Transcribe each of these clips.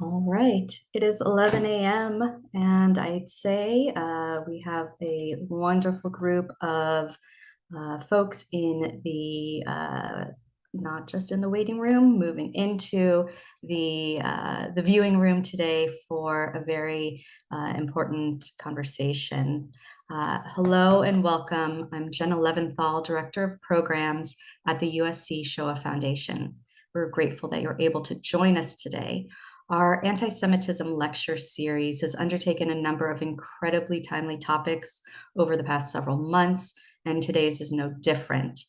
All right, it is 11 a.m. and I'd say we have a wonderful group of folks in the not just in the waiting room, moving into the viewing room today for a very important conversation. Hello and welcome. I'm Jenna Leventhal, Director of Programs at the USC Shoah Foundation. We're grateful that you're able to join us today. Our Antisemitism Lecture Series has undertaken a number of incredibly timely topics over the past several months, and today's is no different.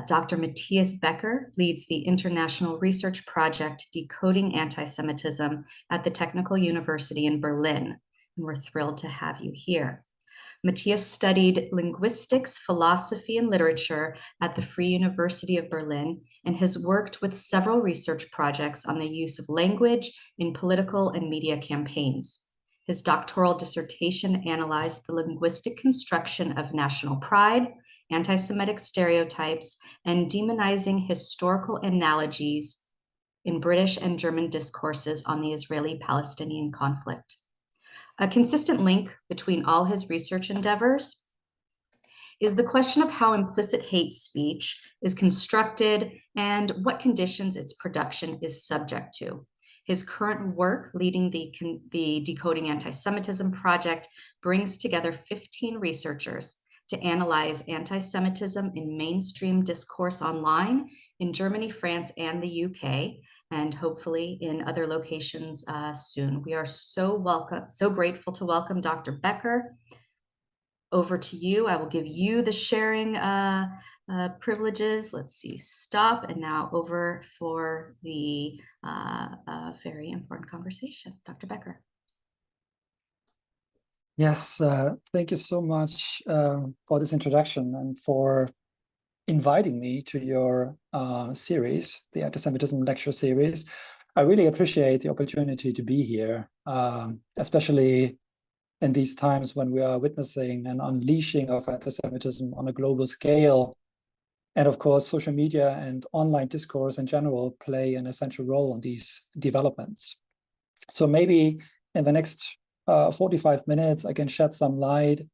Dr. Matthias Becker leads the international research project Decoding Antisemitism at the Technical University in Berlin, and we're thrilled to have you here. Matthias studied linguistics, philosophy, and literature at the Free University of Berlin and has worked with several research projects on the use of language in political and media campaigns. His doctoral dissertation analyzed the linguistic construction of national pride, anti-Semitic stereotypes, and demonizing historical analogies in British and German discourses on the Israeli-Palestinian conflict. A consistent link between all his research endeavors is the question of how implicit hate speech is constructed and what conditions its production is subject to. His current work leading the Decoding Antisemitism project brings together 15 researchers to analyze anti-Semitism in mainstream discourse online in Germany, France, and the UK, and hopefully in other locations soon. We are so grateful to welcome Dr. Becker. Over to you. I will give you the sharing privileges. Let's see, stop, and now over for the very important conversation. Dr. Becker. Yes, thank you so much for this introduction and for inviting me to your series, the Antisemitism Lecture Series. I really appreciate the opportunity to be here, especially in these times when we are witnessing an unleashing of antisemitism on a global scale. And of course, social media and online discourse in general play an essential role in these developments. So maybe in the next 45 minutes, I can shed some light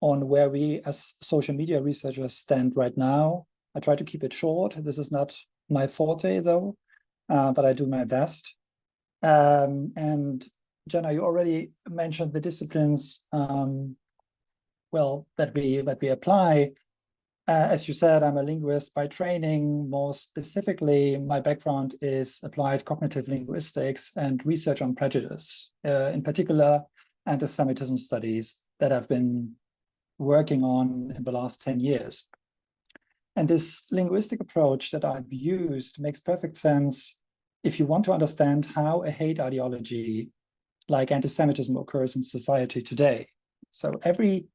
on where we as social media researchers stand right now. I try to keep it short. This is not my forte though, but I do my best. And Jenna, you already mentioned the disciplines that we apply. As you said, I'm a linguist by training. More specifically, my background is applied cognitive linguistics and research on prejudice, in particular, anti-Semitism studies that I've been working on in the last 10 years. And this linguistic approach that I've used makes perfect sense if you want to understand how a hate ideology like anti-Semitism occurs in society today. So every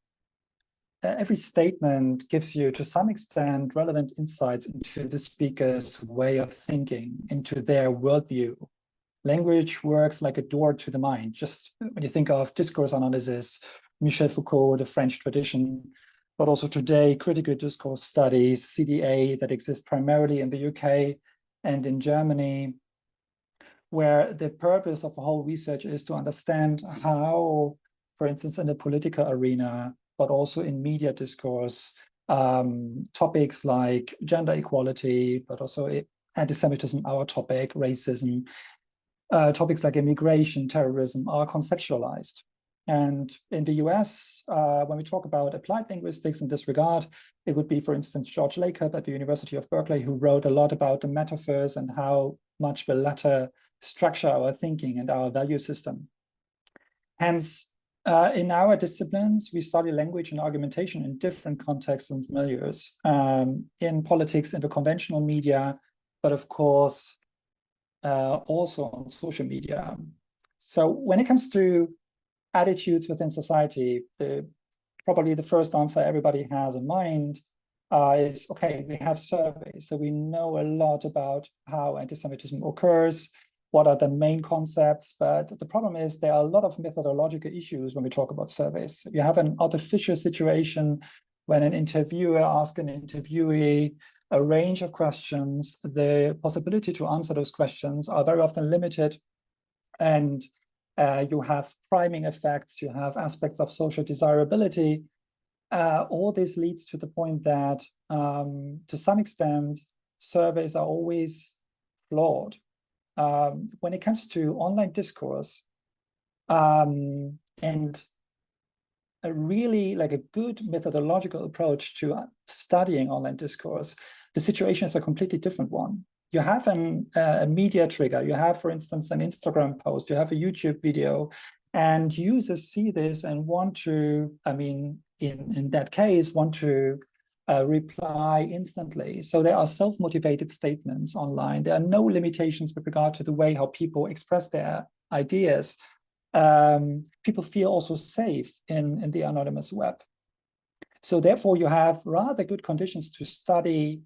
statement gives you, to some extent, relevant insights into the speaker's way of thinking, into their worldview. Language works like a door to the mind. Just when you think of discourse analysis, Michel Foucault, the French tradition, but also today, critical discourse studies, CDA, that exist primarily in the UK and in Germany, where the purpose of the whole research is to understand how, for instance, in the political arena, but also in media discourse, topics like gender equality, but also anti-Semitism, our topic, racism, topics like immigration, terrorism are conceptualized. And in the US, when we talk about applied linguistics in this regard, it would be, for instance, George Lakob at the University of Berkeley, who wrote a lot about the metaphors and how much the latter structure our thinking and our value system. Hence, in our disciplines, we study language and argumentation in different contexts and milieus, in politics, in the conventional media, but of course, also on social media. So when it comes to attitudes within society, probably the first answer everybody has in mind is, okay, we have surveys, so we know a lot about how anti-Semitism occurs, what are the main concepts, but the problem is there are a lot of methodological issues when we talk about surveys. You have an artificial situation when an interviewer asks an interviewee a range of questions. The possibility to answer those questions are very often limited And you have priming effects, you have aspects of social desirability. All this leads to the point that, to some extent, surveys are always flawed. When it comes to online discourse, and a really like a good methodological approach to studying online discourse, the situation is a completely different one. You have a media trigger. You have, for instance, an Instagram post. You have a YouTube video, and users see this and want to, I mean, in that case, want to reply instantly. So there are self-motivated statements online. There are no limitations with regard to the way how people express their ideas. People feel also safe in the anonymous web. So therefore, you have rather good conditions to study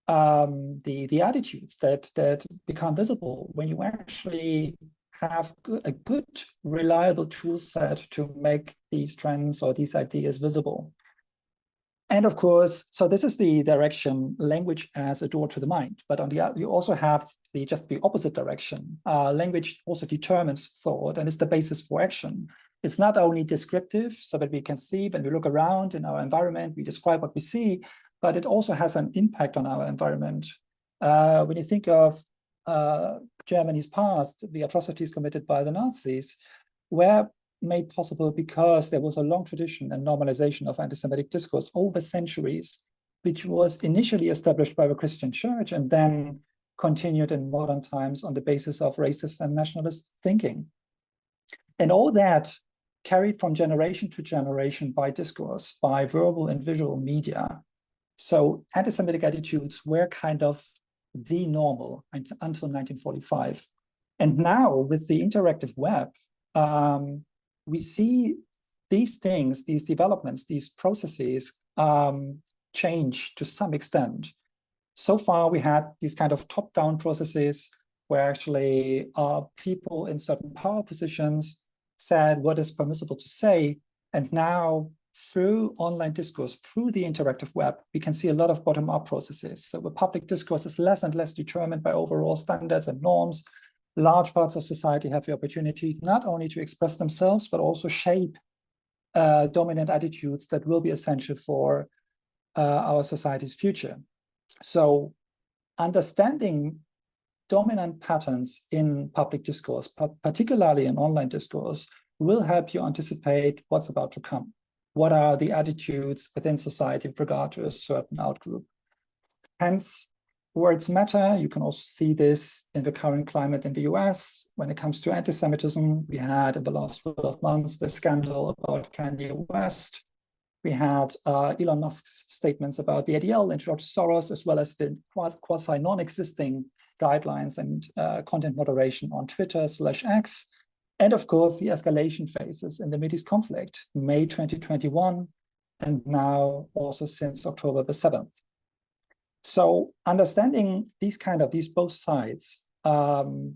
the attitudes that become visible when you actually have a good, reliable tool set to make these trends or these ideas visible. And of course, so this is the direction, language as a door to the mind. But on the other, you also have just the opposite direction. Language also determines thought and is the basis for action. It's not only descriptive, so that we can see when we look around in our environment, we describe what we see, but it also has an impact on our environment. When you think of Germany's past, the atrocities committed by the Nazis were made possible because there was a long tradition and normalization of anti-Semitic discourse over centuries, which was initially established by the Christian church and then continued in modern times on the basis of racist and nationalist thinking. And all that carried from generation to generation by discourse, by verbal and visual media. So anti-Semitic attitudes were kind of the normal until 1945. And now with the interactive web, we see these things, these developments, these processes change to some extent. So far, we had these kind of top-down processes where actually people in certain power positions said what is permissible to say. And now through online discourse, through the interactive web, we can see a lot of bottom-up processes. So the public discourse is less and less determined by overall standards and norms. Large parts of society have the opportunity not only to express themselves, but also shape dominant attitudes that will be essential for our society's future. So understanding dominant patterns in public discourse, particularly in online discourse, will help you anticipate what's about to come. What are the attitudes within society with regard to a certain outgroup? Hence, words matter. You can also see this in the current climate in the US. When it comes to anti-Semitism, we had in the last 12 months the scandal about Kanye West. We had Elon Musk's statements about the ADL and George Soros, as well as the quasi non-existing guidelines and content moderation on Twitter/X. And of course, the escalation phases in the Mideast conflict, May 2021, and now also since October the 7th. So understanding these both sides, the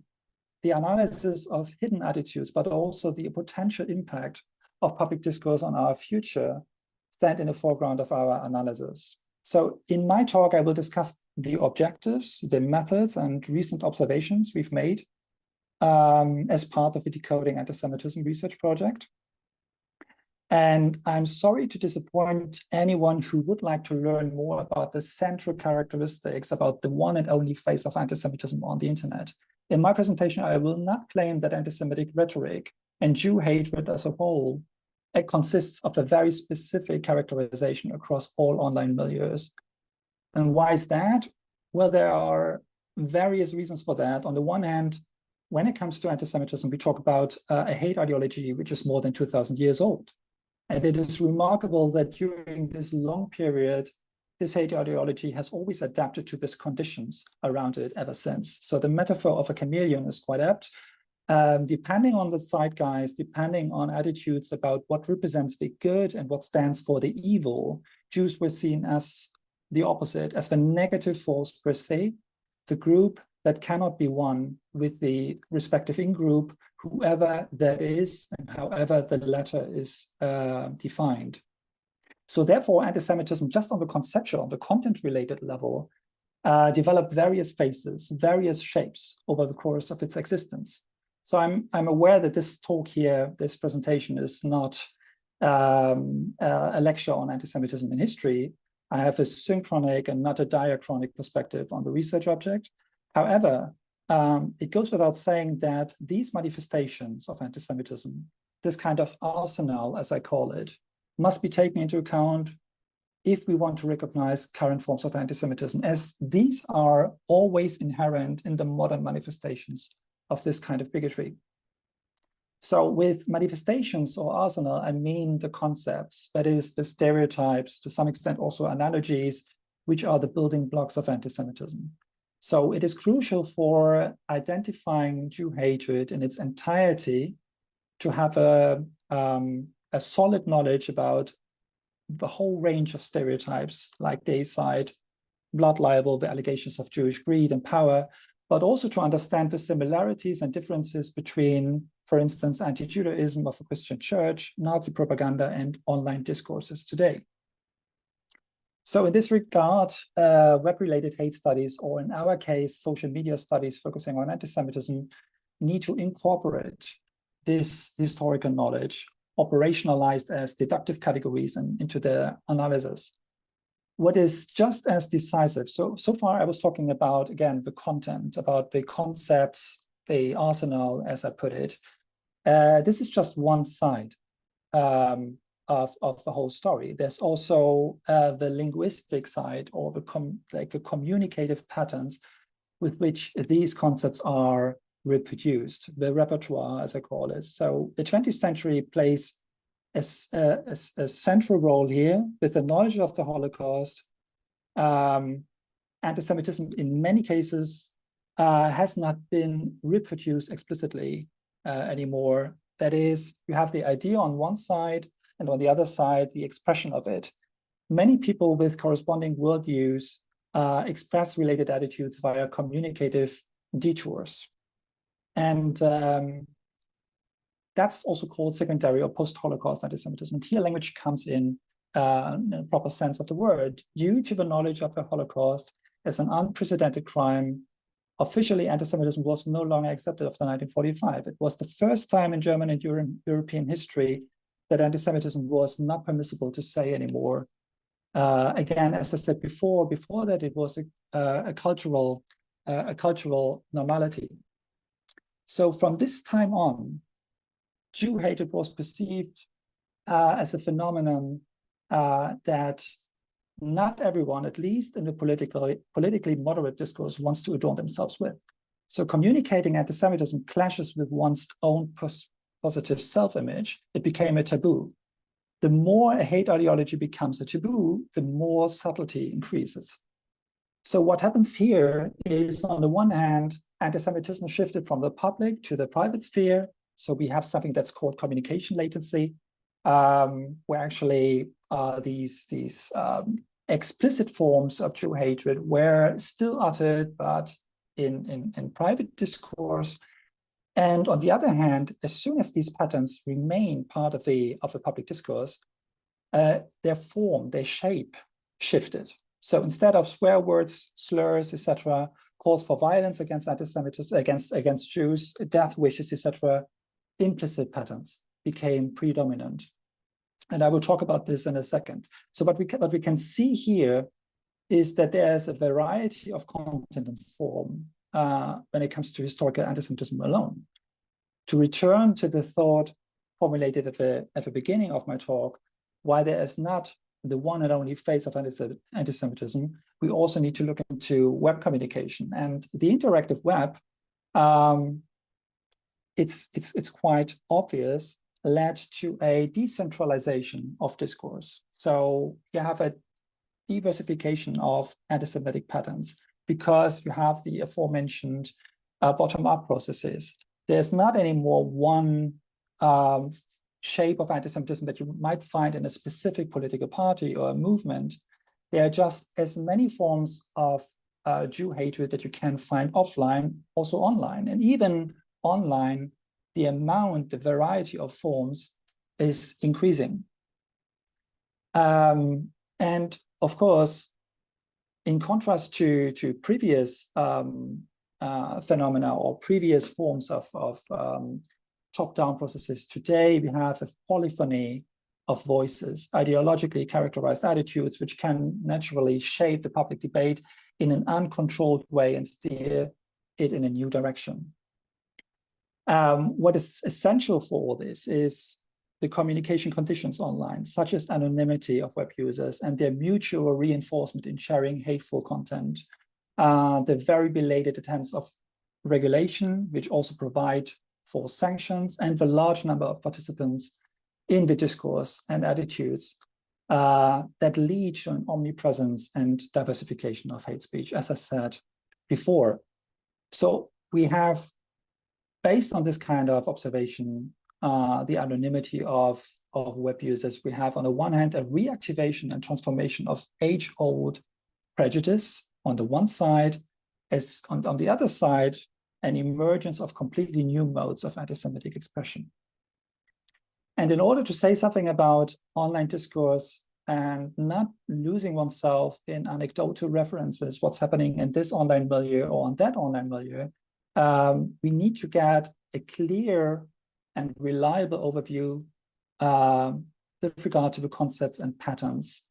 analysis of hidden attitudes, but also the potential impact of public discourse on our future stand in the foreground of our analysis. So in my talk, I will discuss the objectives, the methods, and recent observations we've made as part of the Decoding Antisemitism research project. And I'm sorry to disappoint anyone who would like to learn more about the central characteristics, about the one and only face of antisemitism on the internet. In my presentation, I will not claim that anti-Semitic rhetoric and Jew hatred as a whole consists of a very specific characterization across all online milieus. And why is that? Well, there are various reasons for that. On the one hand, when it comes to anti-Semitism, we talk about a hate ideology which is more than 2,000 years old. And it is remarkable that during this long period, this hate ideology has always adapted to these conditions around it ever since. So the metaphor of a chameleon is quite apt. Depending on the zeitgeist, depending on attitudes about what represents the good and what stands for the evil, Jews were seen as the opposite, as the negative force per se, the group that cannot be won with the respective in-group, whoever that is and however the latter is defined. So therefore, anti-Semitism, just on the conceptual, on the content-related level, developed various phases, various shapes over the course of its existence. So I'm aware that this talk here, this presentation is not a lecture on anti-Semitism in history. I have a synchronic and not a diachronic perspective on the research object. However, it goes without saying that these manifestations of anti-Semitism, this kind of arsenal, as I call it, must be taken into account if we want to recognize current forms of anti-Semitism, as these are always inherent in the modern manifestations of this kind of bigotry. So with manifestations or arsenal, I mean the concepts, that is the stereotypes, to some extent also analogies, which are the building blocks of anti-Semitism. So it is crucial for identifying Jew hatred in its entirety to have a solid knowledge about the whole range of stereotypes, like deicide, blood libel, the allegations of Jewish greed and power, but also to understand the similarities and differences between, for instance, anti-Judaism of the Christian church, Nazi propaganda, and online discourses today. So in this regard, web-related hate studies, or in our case, social media studies focusing on anti-Semitism, need to incorporate this historical knowledge, operationalized as deductive categories and into the analysis. What is just as decisive, so far I was talking about, again, the content, about the concepts, the arsenal, as I put it. This is just one side of the whole story. There's also the linguistic side, or the communicative patterns with which these concepts are reproduced, the repertoire, as I call it. So the 20th century plays a central role here with the knowledge of the Holocaust. Anti-Semitism in many cases has not been reproduced explicitly anymore. That is, you have the idea on one side, and on the other side, the expression of it. Many people with corresponding worldviews express related attitudes via communicative detours. And that's also called secondary or post-Holocaust anti-Semitism. And here language comes in a proper sense of the word. Due to the knowledge of the Holocaust as an unprecedented crime, officially anti-Semitism was no longer accepted after 1945. It was the first time in German and European history that anti-Semitism was not permissible to say anymore. Again, as I said before that it was a cultural normality. So from this time on, Jew hatred was perceived as a phenomenon that not everyone, at least in the politically moderate discourse, wants to adorn themselves with. So communicating anti-Semitism clashes with one's own positive self-image. It became a taboo. The more a hate ideology becomes a taboo, the more subtlety increases. So what happens here is, on the one hand, anti-Semitism shifted from the public to the private sphere. So we have something that's called communication latency, where actually these explicit forms of Jew hatred were still uttered, but in private discourse. And on the other hand, as soon as these patterns remain part of the public discourse, their form, their shape shifted. So instead of swear words, slurs, etc., calls for violence against anti-Semitism, against Jews, death wishes, etc., implicit patterns became predominant. And I will talk about this in a second. So what we can see here is that there's a variety of content and form when it comes to historical anti-Semitism alone. To return to the thought formulated at the beginning of my talk, why there is not the one and only face of anti-Semitism, we also need to look into web communication. And the interactive web, it's quite obvious, led to a decentralization of discourse. So you have a diversification of anti-Semitic patterns because you have the aforementioned bottom-up processes. There's not anymore one shape of anti-Semitism that you might find in a specific political party or a movement. There are just as many forms of Jew hatred that you can find offline, also online. And even online, the amount, the variety of forms is increasing. And of course, in contrast to previous phenomena or previous forms of top-down processes. Today, we have a polyphony of voices, ideologically characterized attitudes, which can naturally shape the public debate in an uncontrolled way and steer it in a new direction. What is essential for all this is the communication conditions online, such as anonymity of web users and their mutual reinforcement in sharing hateful content, the very belated attempts of regulation, which also provide for sanctions, and the large number of participants in the discourse and attitudes that lead to an omnipresence and diversification of hate speech, as I said before. So we have, based on this kind of observation, the anonymity of web users, we have on the one hand a reactivation and transformation of age-old prejudice on the one side, as on the other side, an emergence of completely new modes of anti-Semitic expression. And in order to say something about online discourse and not losing oneself in anecdotal references, what's happening in this online milieu or on that online milieu, we need to get a clear and reliable overview with regard to the concepts and patterns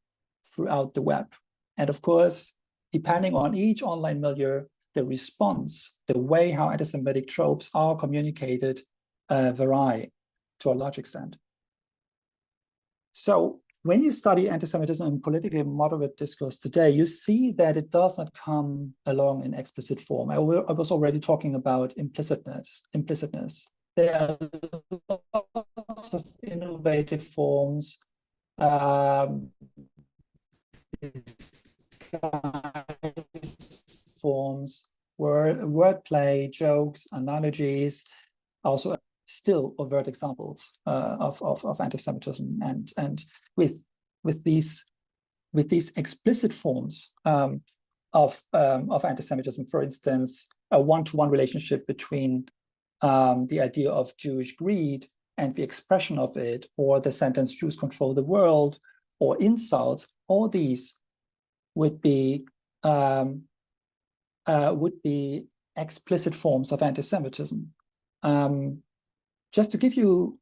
throughout the web. And of course, depending on each online milieu, the response, the way how anti-Semitic tropes are communicated vary to a large extent. So when you study anti-Semitism in politically moderate discourse today, you see that it does not come along in explicit form. I was already talking about implicitness. There are lots of innovative forms, wordplay, jokes, analogies, also still overt examples of anti-Semitism, and with these explicit forms of anti-Semitism, for instance, a one-to-one relationship between the idea of Jewish greed and the expression of it, or the sentence "Jews control the world," or insults. All these would be explicit forms of anti-Semitism. Just to give you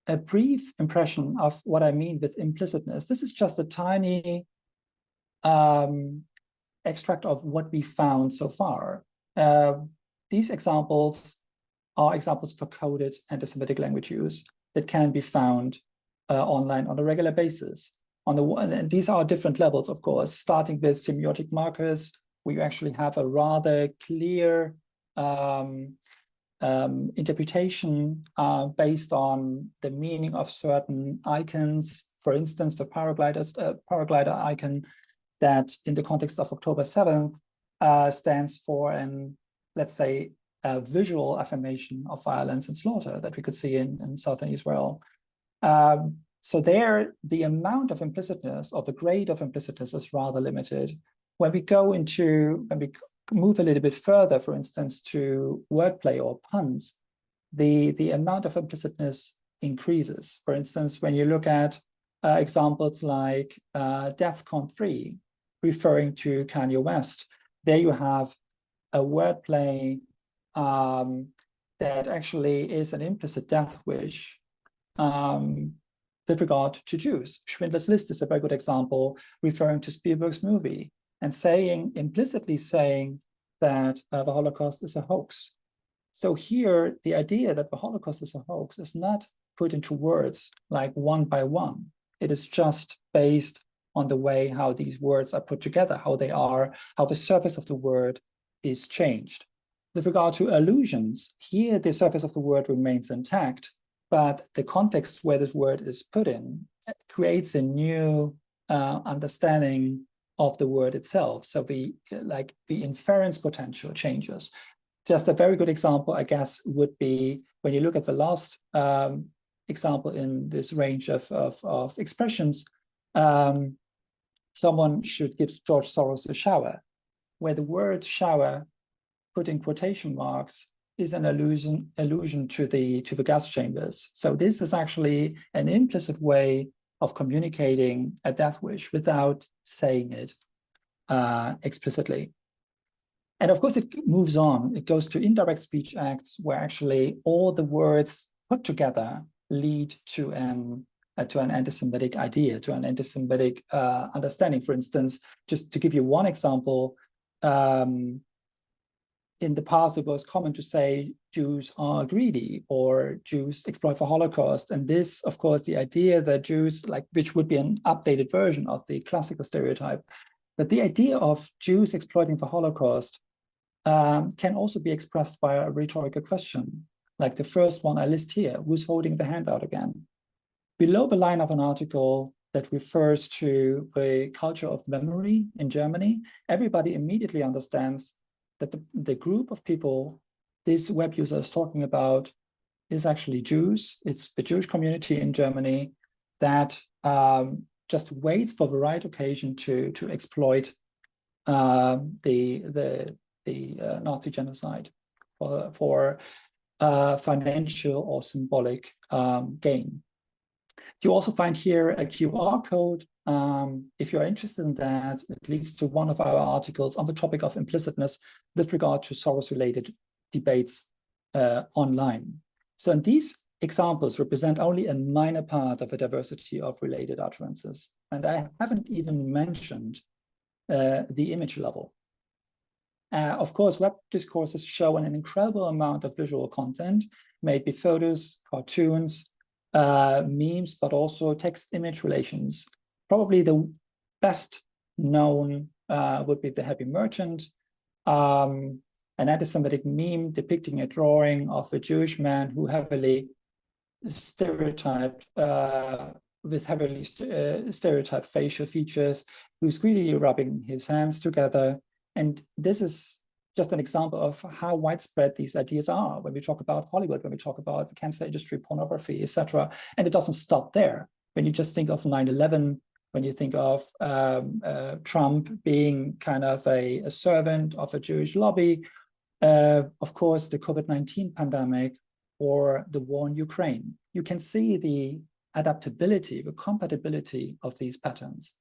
a brief impression of what I mean with implicitness, this is just a tiny extract of what we found so far. These examples are examples for coded anti-Semitic language use that can be found online on a regular basis. On the one, and these are different levels, of course, starting with semiotic markers, where you actually have a rather clear interpretation based on the meaning of certain icons. For instance, the paraglider icon that in the context of October 7th stands for let's say, a visual affirmation of violence and slaughter that we could see in southern Israel. So there, the amount of implicitness or the grade of implicitness is rather limited. When we move a little bit further, for instance, to wordplay or puns, the amount of implicitness increases. For instance, when you look at examples like DEFCON 3, referring to Kanye West, there you have a wordplay that actually is an implicit death wish with regard to Jews. Schindler's List is a very good example, referring to Spielberg's movie and implicitly saying that the Holocaust is a hoax. So here, the idea that the Holocaust is a hoax is not put into words like one by one. It is just based on the way how these words are put together, how the surface of the word is changed. With regard to allusions, here the surface of the word remains intact, but the context where this word is put in creates a new understanding of the word itself. So the inference potential changes. Just a very good example, I guess, would be when you look at the last example in this range of expressions, someone should give George Soros a shower, where the word shower put in quotation marks is an allusion to the gas chambers. So this is actually an implicit way of communicating a death wish without saying it explicitly. And of course, it moves on. It goes to indirect speech acts where actually all the words put together lead to an anti-Semitic idea, to an anti-Semitic understanding. For instance, just to give you one example, in the past, it was common to say Jews are greedy or Jews exploit for Holocaust. And this, of course, the idea that Jews, which would be an updated version of the classical stereotype, but the idea of Jews exploiting for Holocaust can also be expressed by a rhetorical question, like the first one I list here: who's holding the handout again? Below the line of an article that refers to the culture of memory in Germany, everybody immediately understands that the group of people this web user is talking about is actually Jews. It's the Jewish community in Germany that just waits for the right occasion to exploit the Nazi genocide for financial or symbolic gain. You also find here a QR code. If you're interested in that, it leads to one of our articles on the topic of implicitness with regard to Soros-related debates online. So these examples represent only a minor part of a diversity of related utterances. And I haven't even mentioned the image level. Of course, web discourses show an incredible amount of visual content, maybe photos, cartoons, memes, but also text-image relations. Probably the best known would be the Happy Merchant, an anti-Semitic meme depicting a drawing of a Jewish man who heavily stereotyped with heavily stereotyped facial features, who's greedily rubbing his hands together. And this is just an example of how widespread these ideas are when we talk about Hollywood, when we talk about the cancer industry, pornography, etc. And it doesn't stop there. When you just think of 9/11, when you think of Trump being kind of a servant of a Jewish lobby, of course, the COVID-19 pandemic or the war in Ukraine, you can see the adaptability, the compatibility of these patterns.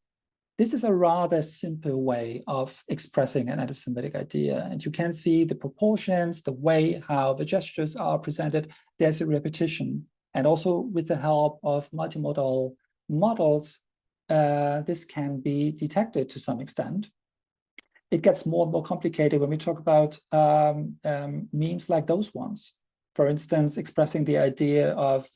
This is a rather simple way of expressing an anti-Semitic idea. And you can see the proportions, the way how the gestures are presented. There's a repetition. And also with the help of multimodal models, this can be detected to some extent. It gets more and more complicated when we talk about memes like those ones. For instance, expressing the idea of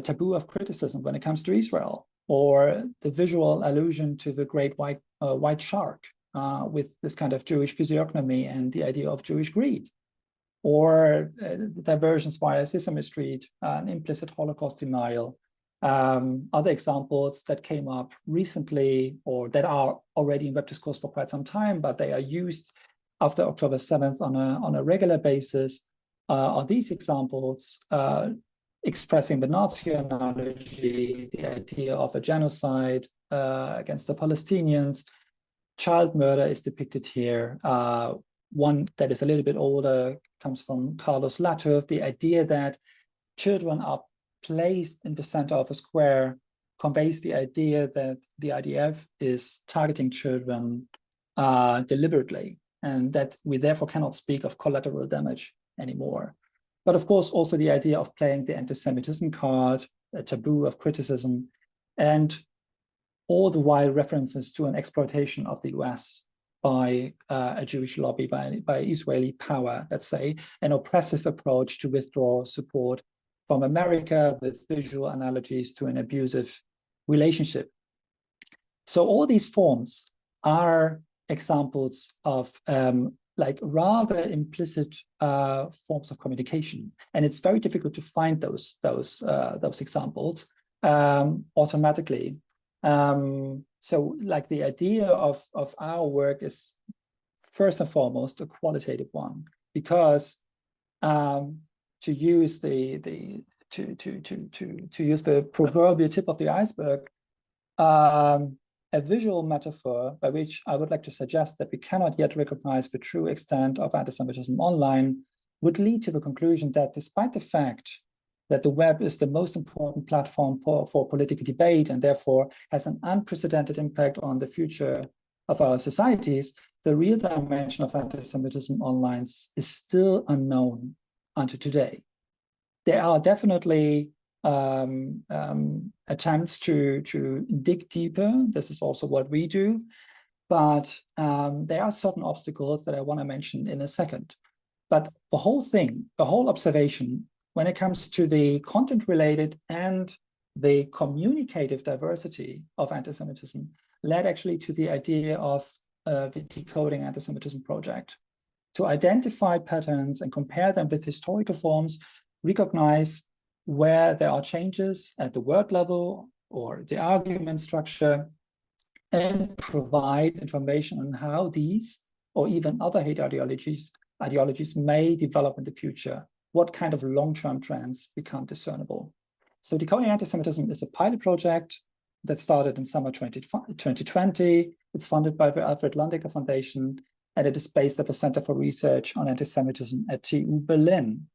taboo of criticism when it comes to Israel, or the visual allusion to the great white shark with this kind of Jewish physiognomy and the idea of Jewish greed, or diversions via Sesame Street, an implicit Holocaust denial. Other examples that came up recently or that are already in web discourse for quite some time, but they are used after October 7th on a regular basis, are these examples expressing the Nazi analogy, the idea of a genocide against the Palestinians. Child murder is depicted here. One that is a little bit older comes from Carlos Latouf, the idea that children are placed in the center of a square conveys the idea that the IDF is targeting children deliberately, and that we therefore cannot speak of collateral damage anymore. But of course, also the idea of playing the anti-Semitism card, a taboo of criticism, and all the while references to an exploitation of the US by a Jewish lobby, by Israeli power, let's say, an oppressive approach to withdraw support from America with visual analogies to an abusive relationship. So all these forms are examples of like rather implicit forms of communication, and it's very difficult to find those examples automatically. So like the idea of our work is first and foremost a qualitative one, because to use the proverbial tip of the iceberg, a visual metaphor by which I would like to suggest that we cannot yet recognize the true extent of anti-Semitism online would lead to the conclusion that despite the fact that the web is the most important platform for political debate and therefore has an unprecedented impact on the future of our societies, the real dimension of anti-Semitism online is still unknown until today. There are definitely attempts to dig deeper. This is also what we do, but there are certain obstacles that I want to mention in a second. But the whole thing, the whole observation, when it comes to the content-related and the communicative diversity of anti-Semitism, led actually to the idea of the Decoding Antisemitism project, to identify patterns and compare them with historical forms, recognize where there are changes at the word level or the argument structure, and provide information on how these or even other hate ideologies may develop in the future, what kind of long-term trends become discernible. So Decoding Antisemitism is a pilot project that started in summer 2020. It's funded by the Alfred Landecker Foundation, and it is based at the Center for Research on Antisemitism at TU Berlin,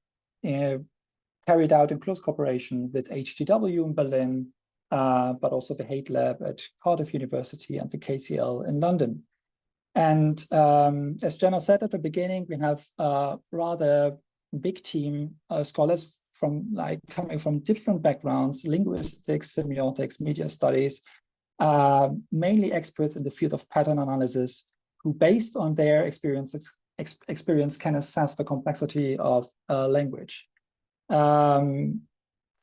carried out in close cooperation with HTW in Berlin, but also the Hate Lab at Cardiff University and the KCL in London. And as Jenna said at the beginning, we have a rather big team of scholars coming from different backgrounds: linguistics, semiotics, media studies, mainly experts in the field of pattern analysis, who based on their experience can assess the complexity of language.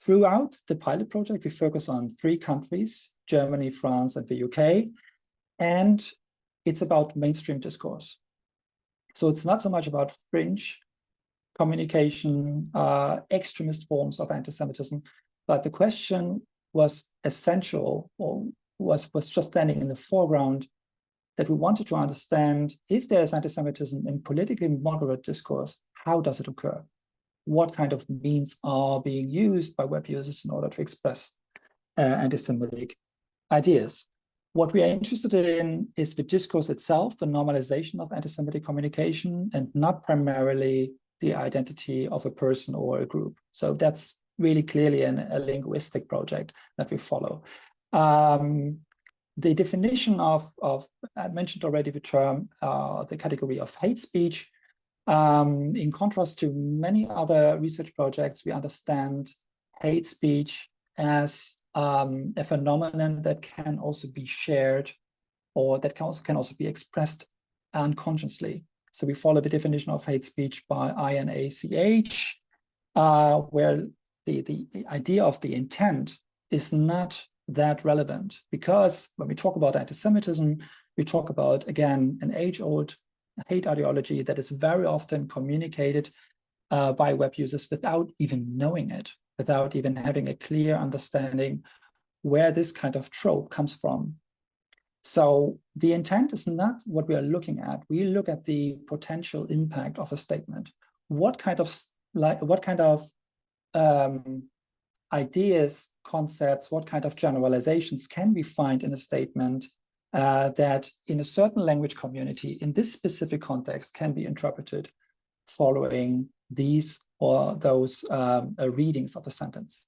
Throughout the pilot project, we focus on 3 countries: Germany, France, and the UK. And it's about mainstream discourse. So it's not so much about fringe communication, extremist forms of anti-Semitism, but the question was essential, or was just standing in the foreground, that we wanted to understand, if there's anti-Semitism in politically moderate discourse, how does it occur? What kind of means are being used by web users in order to express anti-Semitic ideas? What we are interested in is the discourse itself, the normalization of anti-Semitic communication, and not primarily the identity of a person or a group. So that's really clearly a linguistic project that we follow. The definition of I mentioned already the term, the category of hate speech. In contrast to many other research projects, we understand hate speech as a phenomenon that can also be shared, or that can also be expressed unconsciously. So we follow the definition of hate speech by INACH, where the idea of the intent is not that relevant, because when we talk about anti-Semitism, we talk about, again, an age-old hate ideology that is very often communicated by web users without even knowing it, without even having a clear understanding where this kind of trope comes from. So the intent is not what we are looking at. We look at the potential impact of a statement. What kind of ideas, concepts, what kind of generalizations can we find in a statement that in a certain language community, in this specific context, can be interpreted following these or those readings of a sentence.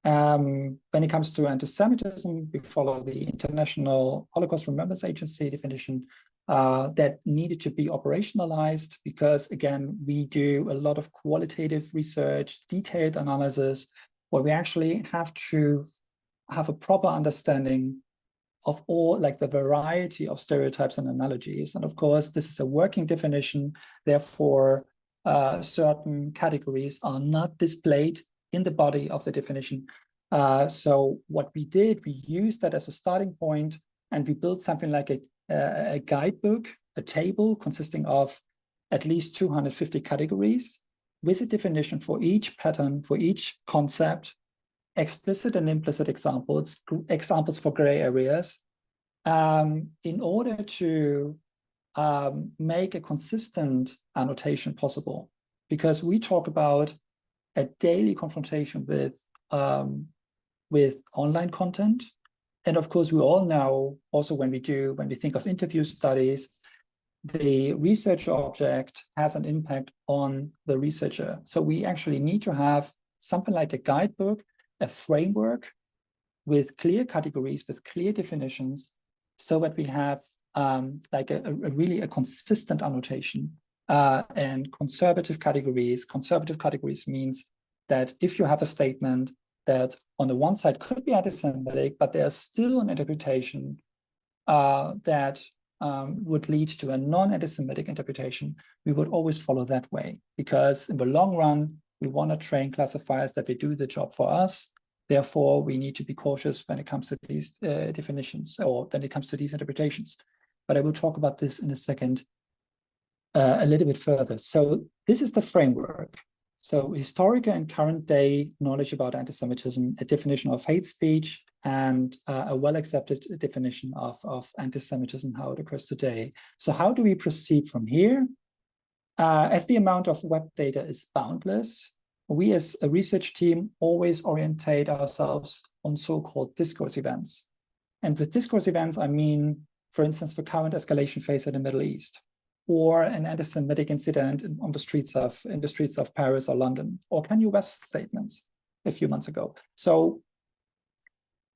When it comes to anti-Semitism, we follow the International Holocaust Remembrance Agency definition that needed to be operationalized, because, again, we do a lot of qualitative research, detailed analysis, where we actually have to have a proper understanding of all, like, the variety of stereotypes and analogies. And of course, this is a working definition. Therefore, certain categories are not displayed in the body of the definition. So what we did, we used that as a starting point, and we built something like a guidebook, a table consisting of at least 250 categories with a definition for each pattern, for each concept, explicit and implicit examples for gray areas, in order to make a consistent annotation possible. Because we talk about a daily confrontation with online content. And of course, we all know also when we think of interview studies, the research object has an impact on the researcher. So we actually need to have something like a guidebook, a framework with clear categories, with clear definitions, so that we have like a really consistent annotation and conservative categories. Conservative categories means that if you have a statement that on the one side could be anti-Semitic, but there's still an interpretation that would lead to a non-anti-Semitic interpretation, we would always follow that way, because in the long run, we want to train classifiers that they do the job for us. Therefore, we need to be cautious when it comes to these definitions, or when it comes to these interpretations. But I will talk about this in a second a little bit further. So this is the framework. So historical and current day knowledge about anti-Semitism, a definition of hate speech, and a well-accepted definition of anti-Semitism, how it occurs today. So how do we proceed from here? As the amount of web data is boundless, we as a research team always orientate ourselves on so-called discourse events. And with discourse events, I mean, for instance, the current escalation phase in the Middle East, or an anti-Semitic incident in the streets of Paris or London, or Kanye West statements a few months ago. So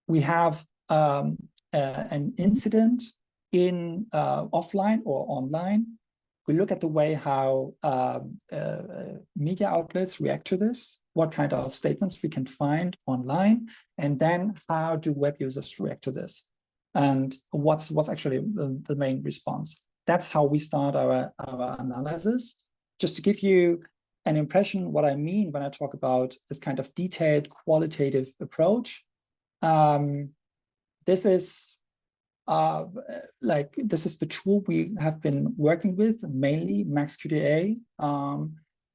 we have an incident in offline or online. We look at the way how media outlets react to this, what kind of statements we can find online, and then how do web users react to this, and what's actually the main response. That's how we start our analysis. Just to give you an impression what I mean when I talk about this kind of detailed qualitative approach. This is the tool we have been working with, mainly MaxQDA,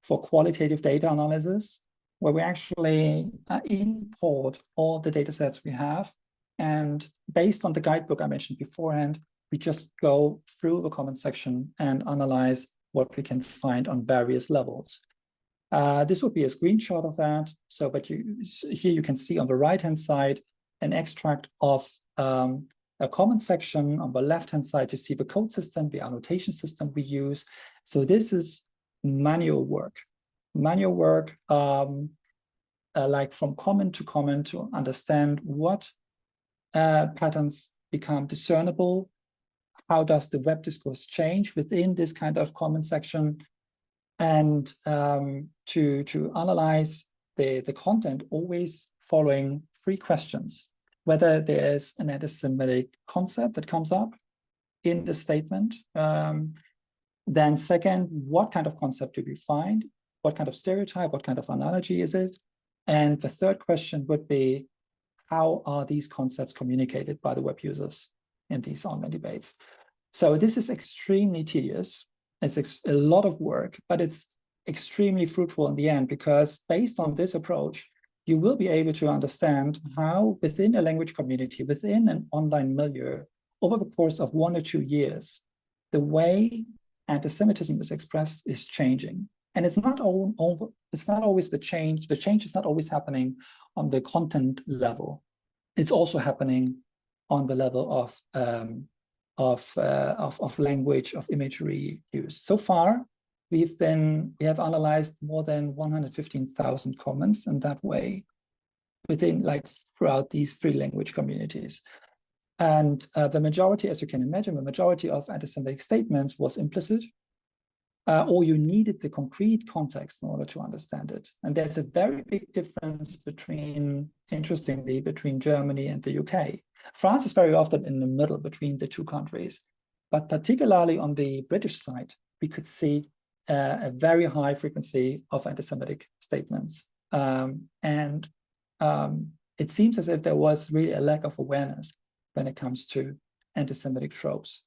for qualitative data analysis, where we actually import all the data sets we have. And based on the guidebook I mentioned beforehand, we just go through the comment section and analyze what we can find on various levels. This would be a screenshot of that. So, but here you can see on the right-hand side an extract of a comment section. On the left-hand side, you see the code system, the annotation system we use. So this is manual work. Manual work, like from comment to understand what patterns become discernible. How does the web discourse change within this kind of comment section? And to analyze the content, always following 3 questions: whether there is an anti-Semitic concept that comes up in the statement. Then second, what kind of concept do we find? What kind of stereotype, what kind of analogy is it? And the third question would be, how are these concepts communicated by the web users in these online debates? So this is extremely tedious. It's a lot of work, but it's extremely fruitful in the end, because based on this approach, you will be able to understand how within a language community, within an online milieu, over the course of 1 or 2 years, the way anti-Semitism is expressed is changing. And it's not always the change. The change is not always happening on the content level. It's also happening on the level of language, of imagery use. So far, we have analyzed more than 115,000 comments in that way, throughout these 3 language communities. And the majority, as you can imagine, the majority of anti-Semitic statements was implicit, or you needed the concrete context in order to understand it. And there's a very big difference interestingly, between Germany and the UK. France is very often in the middle between the 2 countries, but particularly on the British side, we could see a very high frequency of anti-Semitic statements. It seems as if there was really a lack of awareness when it comes to anti-Semitic tropes.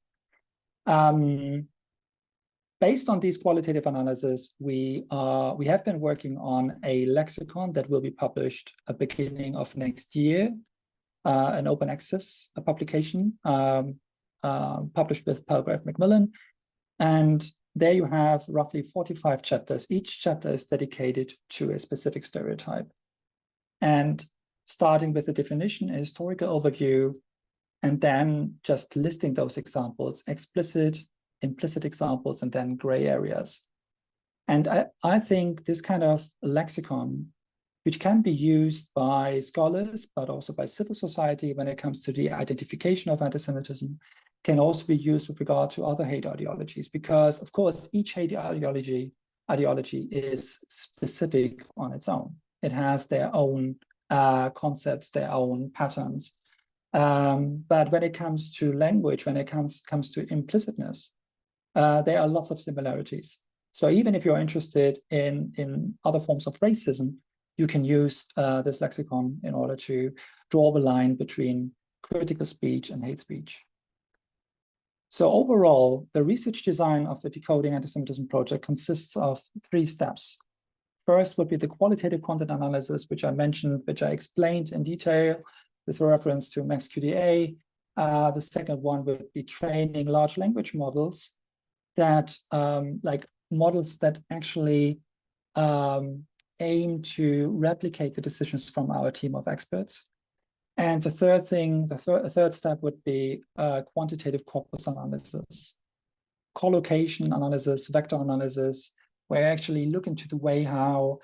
Based on these qualitative analysis, we have been working on a lexicon that will be published at the beginning of next year, an open access publication published with Palgrave Macmillan. And there you have roughly 45 chapters. Each chapter is dedicated to a specific stereotype. And starting with the definition, a historical overview, and then just listing those examples, explicit, implicit examples, and then gray areas. And I think this kind of lexicon, which can be used by scholars, but also by civil society when it comes to the identification of anti-Semitism, can also be used with regard to other hate ideologies, because of course each hate ideology is specific on its own. It has their own concepts, their own patterns. But when it comes to language, when it comes to implicitness, there are lots of similarities. So even if you're interested in other forms of racism, you can use this lexicon in order to draw the line between critical speech and hate speech. So overall, the research design of the Decoding Antisemitism project consists of 3 steps. First would be the qualitative content analysis, which I mentioned, which I explained in detail with reference to MaxQDA. The second one would be training large language models that, like models that actually aim to replicate the decisions from our team of experts. And the third step would be quantitative corpus analysis, collocation analysis, vector analysis, where I actually look into the way how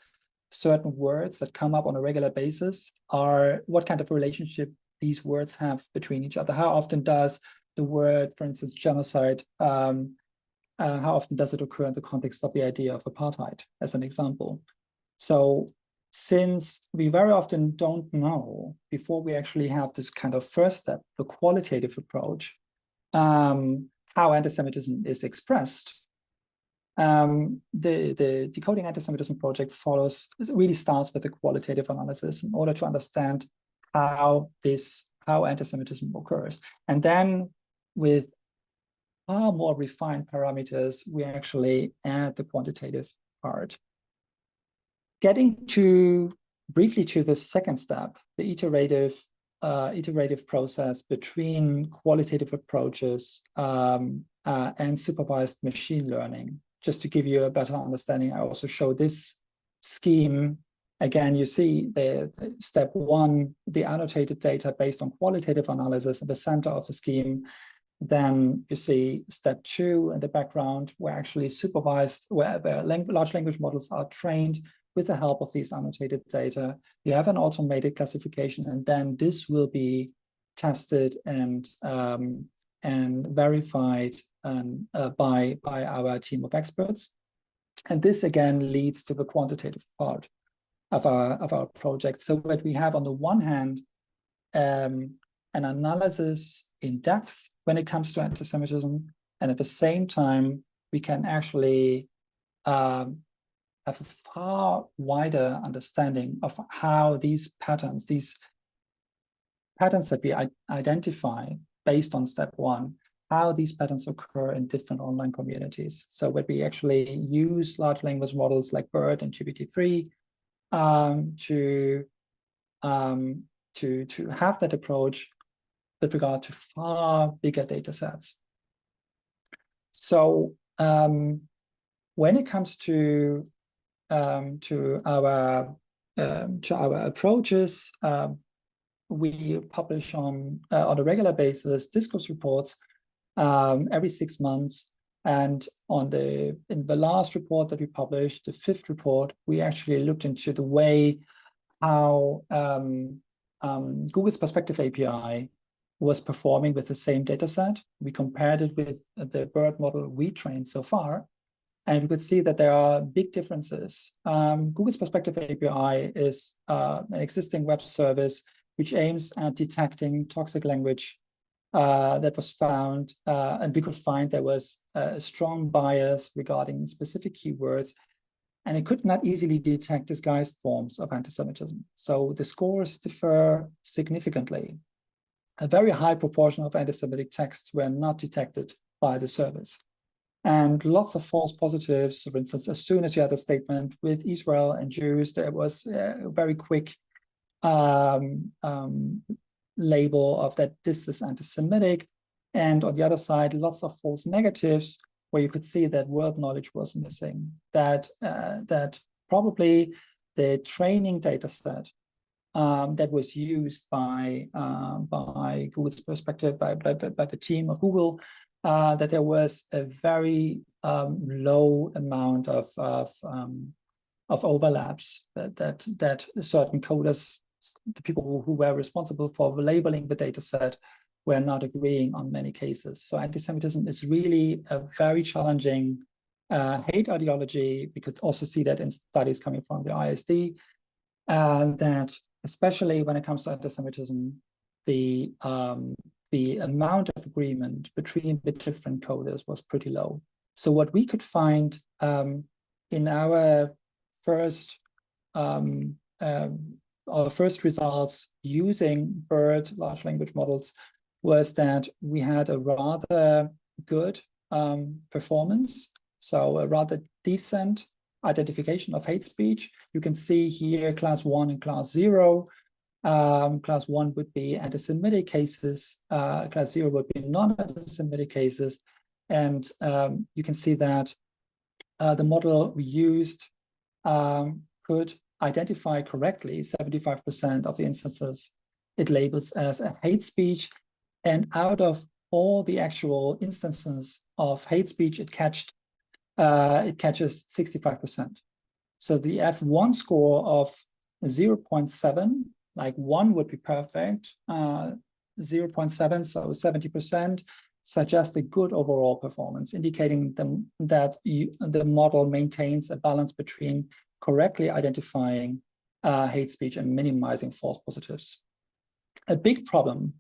certain words that come up on a regular basis are, what kind of relationship these words have between each other. How often does the word, for instance, genocide, how often does it occur in the context of the idea of apartheid, as an example? So since we very often don't know, before we actually have this kind of first step, the qualitative approach, how anti-Semitism is expressed, the Decoding Antisemitism project really starts with the qualitative analysis in order to understand how anti-Semitism occurs. And then with far more refined parameters, we actually add the quantitative part. Getting briefly to the second step, the iterative process between qualitative approaches and supervised machine learning. Just to give you a better understanding, I also show this scheme. Again, you see the step 1, the annotated data based on qualitative analysis at the center of the scheme. Then you see step 2 in the background, where actually where large language models are trained with the help of these annotated data. You have an automated classification, and then this will be tested and verified by our team of experts. And this again leads to the quantitative part of our project. So that we have, on the one hand, an analysis in depth when it comes to anti-Semitism, and at the same time, we can actually have a far wider understanding of how these patterns that we identify based on step 1, how these patterns occur in different online communities. So when we actually use large language models like BERT and GPT-3 to have that approach with regard to far bigger data sets. So when it comes to our approaches, we publish on a regular basis discourse reports every 6 months. And in the last report that we published, the 5th report, we actually looked into the way how Google's Perspective API was performing with the same data set. We compared it with the BERT model we trained so far, and we could see that there are big differences. Google's Perspective API is an existing web service which aims at detecting toxic language that was found, and we could find there was a strong bias regarding specific keywords, and it could not easily detect disguised forms of anti-Semitism. So the scores differ significantly. A very high proportion of anti-Semitic texts were not detected by the service. And lots of false positives. For instance, as soon as you had a statement with Israel and Jews, there was a very quick label of that this is anti-Semitic. And on the other side, lots of false negatives, where you could see that word knowledge was missing, that probably the training data set that was used by Google's Perspective, by the team of Google, that there was a very low amount of overlaps, that certain coders, the people who were responsible for labeling the data set, we're not agreeing on many cases. So anti-Semitism is really a very challenging hate ideology. We could also see that in studies coming from the ISD, that especially when it comes to anti-Semitism, the amount of agreement between the different coders was pretty low. So what we could find in our first results using BERT large language models was that we had a rather good performance, so a rather decent identification of hate speech. You can see here class 1 and class 0. Class 1 would be anti-Semitic cases, class 0 would be non-anti-Semitic cases, and you can see that the model we used could identify correctly 75% of the instances it labels as a hate speech, and out of all the actual instances of hate speech it catches 65%. So the F1 score of 0.7, like 1 would be perfect, 0.7, so 70%, suggests a good overall performance, indicating that the model maintains a balance between correctly identifying hate speech and minimizing false positives. A big problem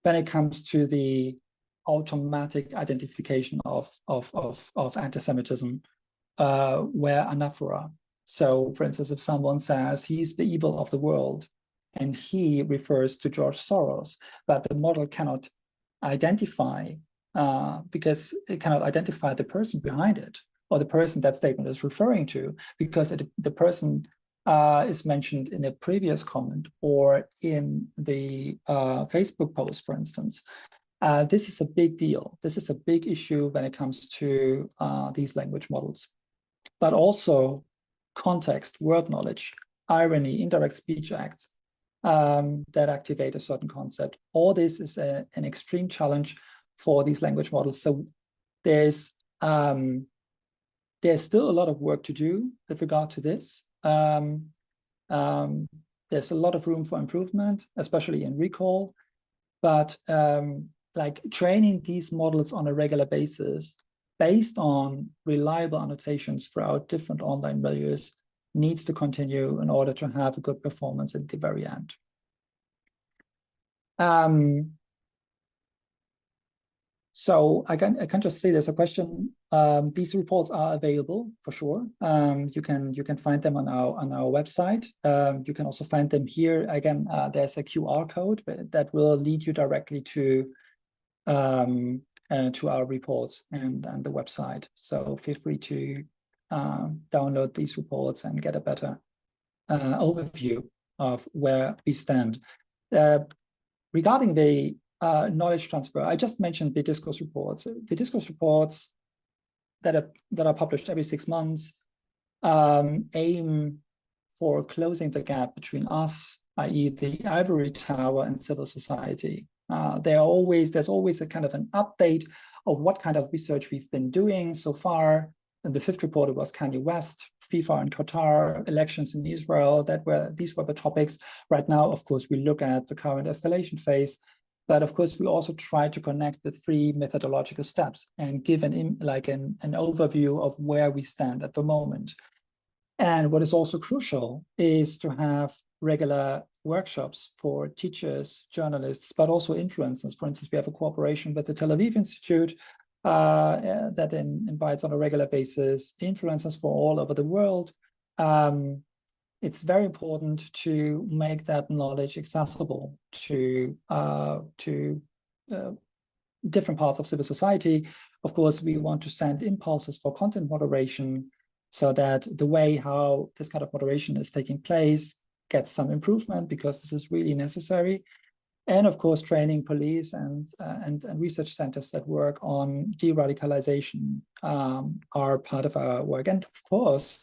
when it comes to the automatic identification of anti-Semitism were anaphora. So, for instance, if someone says he's the evil of the world, and he refers to George Soros, but the model cannot identify because it cannot identify the person behind it or the person that statement is referring to, because the person is mentioned in a previous comment or in the Facebook post, for instance. This is a big deal. This is a big issue when it comes to these language models. But also context, word knowledge, irony, indirect speech acts that activate a certain concept. All this is an extreme challenge for these language models. So there's still a lot of work to do with regard to this. There's a lot of room for improvement, especially in recall, but like training these models on a regular basis based on reliable annotations throughout different online values needs to continue in order to have a good performance at the very end. So I can just say there's a question. These reports are available for sure. You can find them on our website. You can also find them here. Again, there's a QR code that will lead you directly to our reports and the website. So feel free to download these reports and get a better overview of where we stand. Regarding the knowledge transfer, I just mentioned the discourse reports. The discourse reports that are published every 6 months aim for closing the gap between us, i.e. the ivory tower, and civil society. There's always a kind of an update of what kind of research we've been doing so far. And the 5th report was Kanye West, FIFA in Qatar, elections in Israel. These were the topics. Right now, of course, we look at the current escalation phase, but of course, we also try to connect the 3 methodological steps and give an overview of where we stand at the moment. And what is also crucial is to have regular workshops for teachers, journalists, but also influencers. For instance, we have a cooperation with the Tel Aviv Institute that invites on a regular basis influencers from all over the world. It's very important to make that knowledge accessible to different parts of civil society. Of course, we want to send impulses for content moderation so that the way how this kind of moderation is taking place gets some improvement, because this is really necessary. And of course, training police and research centers that work on de-radicalization are part of our work. And of course,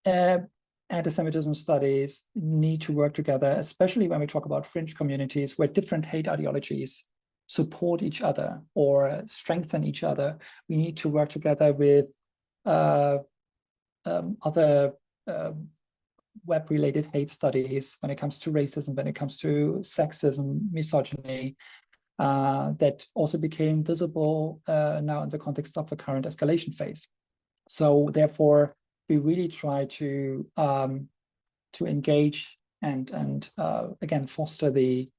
anti-Semitism studies need to work together, especially when we talk about fringe communities where different hate ideologies support each other or strengthen each other. We need to work together with other web-related hate studies, when it comes to racism, when it comes to sexism, misogyny, that also became visible now in the context of the current escalation phase. So therefore, we really try to engage and again foster the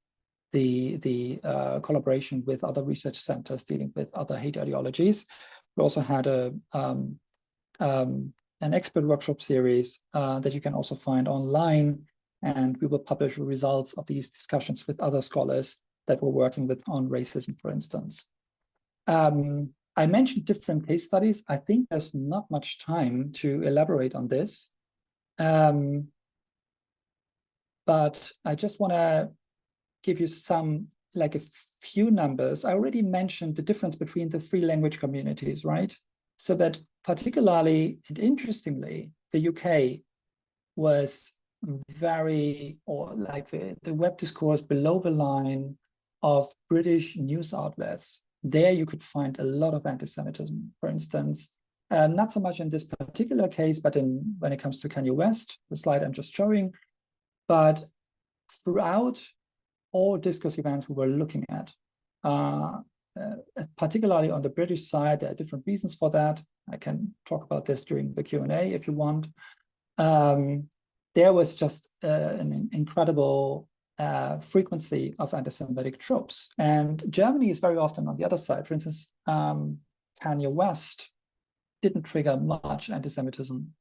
collaboration with other research centers dealing with other hate ideologies. We also had an expert workshop series that you can also find online, and we will publish the results of these discussions with other scholars that we're working with on racism, for instance. I mentioned different case studies. I think there's not much time to elaborate on this. But I just want to give you some, like a few numbers. I already mentioned the difference between the three language communities, right? So that particularly and interestingly, the UK was very, or like the web discourse below the line of British news outlets. There you could find a lot of anti-Semitism, for instance. Not so much in this particular case, but when it comes to Kanye West, the slide I'm just showing, but throughout all discourse events we were looking at, particularly on the British side, there are different reasons for that. I can talk about this during the Q&A if you want. There was just an incredible frequency of anti-Semitic tropes. And Germany is very often on the other side. For instance, Kanye West didn't trigger much anti-Semitism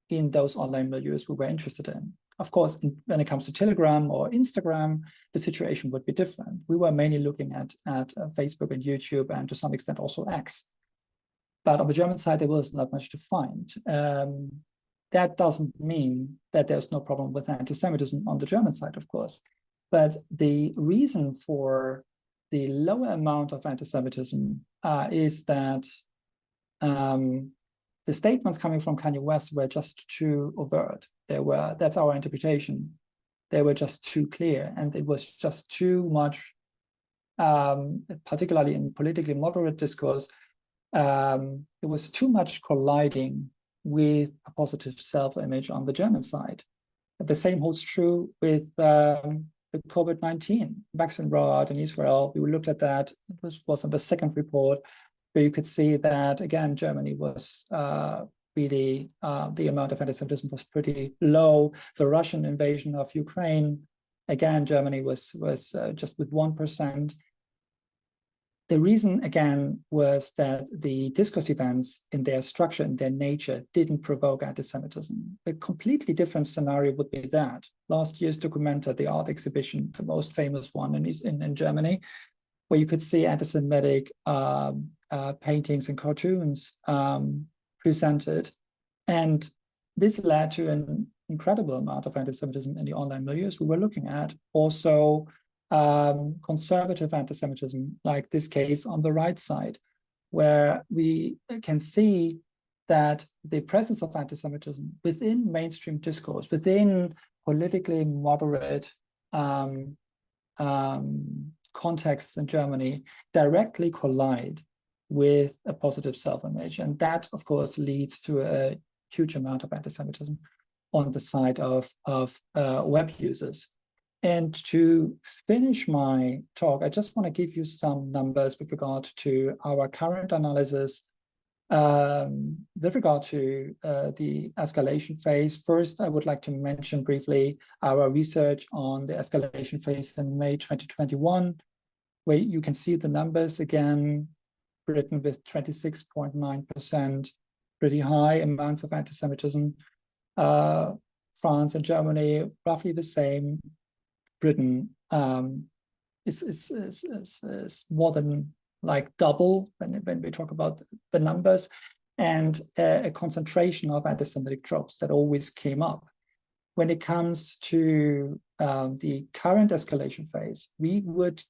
in those online milieus we were interested in. Of course, when it comes to Telegram or Instagram, the situation would be different. We were mainly looking at Facebook and YouTube, and to some extent also X. But on the German side, there was not much to find. That doesn't mean that there's no problem with anti-Semitism on the German side, of course. But the reason for the lower amount of anti-Semitism is that the statements coming from Kanye West were just too overt. That's our interpretation. They were just too clear, and it was just too much, particularly in politically moderate discourse, it was too much colliding with a positive self-image on the German side. The same holds true with the COVID-19 vaccine rollout in Israel. We looked at that. It was in the second report, where you could see that, again, Germany was really, the amount of anti-Semitism was pretty low. The Russian invasion of Ukraine, again, Germany was just with 1%. The reason, again, was that the discourse events in their structure, in their nature, didn't provoke anti-Semitism. A completely different scenario would be that. Last year's Documenta, the art exhibition, the most famous one in Germany, where you could see anti-Semitic paintings and cartoons presented. And this led to an incredible amount of anti-Semitism in the online milieus we were looking at. Also, conservative anti-Semitism, like this case on the right side, where we can see that the presence of anti-Semitism within mainstream discourse, within politically moderate contexts in Germany, directly collide with a positive self-image. And that, of course, leads to a huge amount of anti-Semitism on the side of web users. And to finish my talk, I just want to give you some numbers with regard to our current analysis with regard to the escalation phase. First, I would like to mention briefly our research on the escalation phase in May 2021, where you can see the numbers again. Britain with 26.9%, pretty high amounts of anti-Semitism. France and Germany, roughly the same. Britain is more than like double when we talk about the numbers, and a concentration of anti-Semitic tropes that always came up. When it comes to the current escalation phase, we would,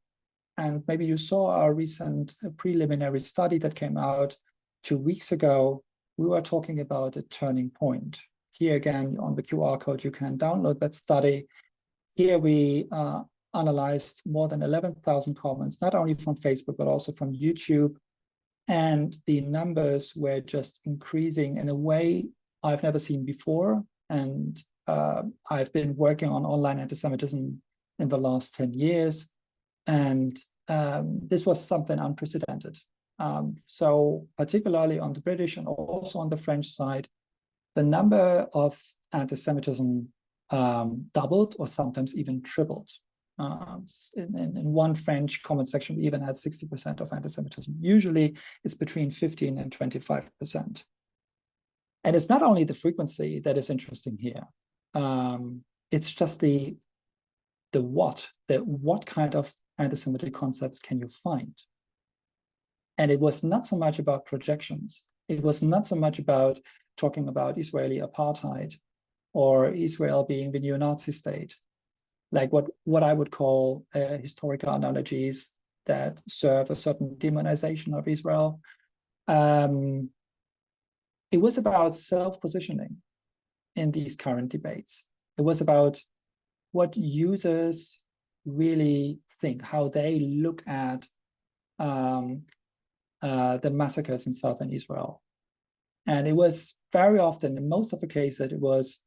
and maybe you saw our recent preliminary study that came out 2 weeks ago, we were talking about a turning point. Here again, on the QR code, you can download that study. Here we analyzed more than 11,000 comments, not only from Facebook, but also from YouTube. And the numbers were just increasing in a way I've never seen before. And I've been working on online anti-Semitism in the last 10 years. And this was something unprecedented. So particularly on the British and also on the French side, the number of anti-Semitism doubled or sometimes even tripled. In one French comment section, we even had 60% of anti-Semitism. Usually it's between 15 and 25%. And it's not only the frequency that is interesting here. It's just the what kind of anti-Semitic concepts can you find? And it was not so much about projections. It was not so much about talking about Israeli apartheid or Israel being the neo-Nazi state, like what I would call historical analogies that serve a certain demonization of Israel. It was about self-positioning in these current debates. It was about what users really think, how they look at the massacres in southern Israel. And it was very often, in most of the cases, it was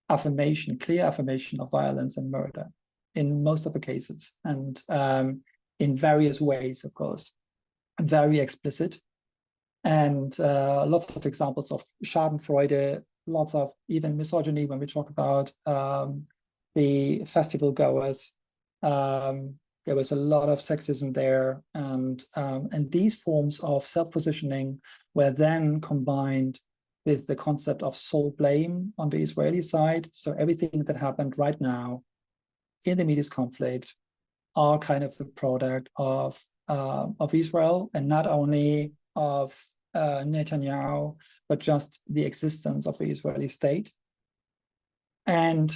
affirmation, clear affirmation of violence and murder in most of the cases, and in various ways, of course, very explicit. And lots of examples of Schadenfreude, lots of even misogyny when we talk about the festival goers. There was a lot of sexism there, and these forms of self-positioning were then combined with the concept of sole blame on the Israeli side. So everything that happened right now in the Middle East conflict are kind of the product of Israel, and not only of Netanyahu, but just the existence of the Israeli state. And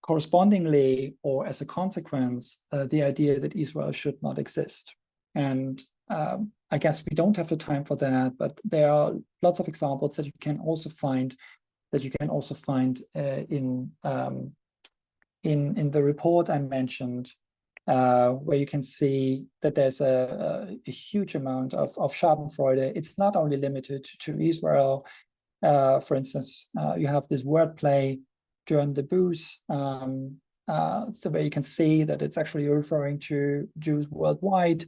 correspondingly, or as a consequence, the idea that Israel should not exist. And I guess we don't have the time for that, but there are lots of examples that you can also find in the report I mentioned, where you can see that there's a huge amount of Schadenfreude. It's not only limited to Israel. For instance, you have this wordplay during the booze, so where you can see that it's actually referring to Jews worldwide.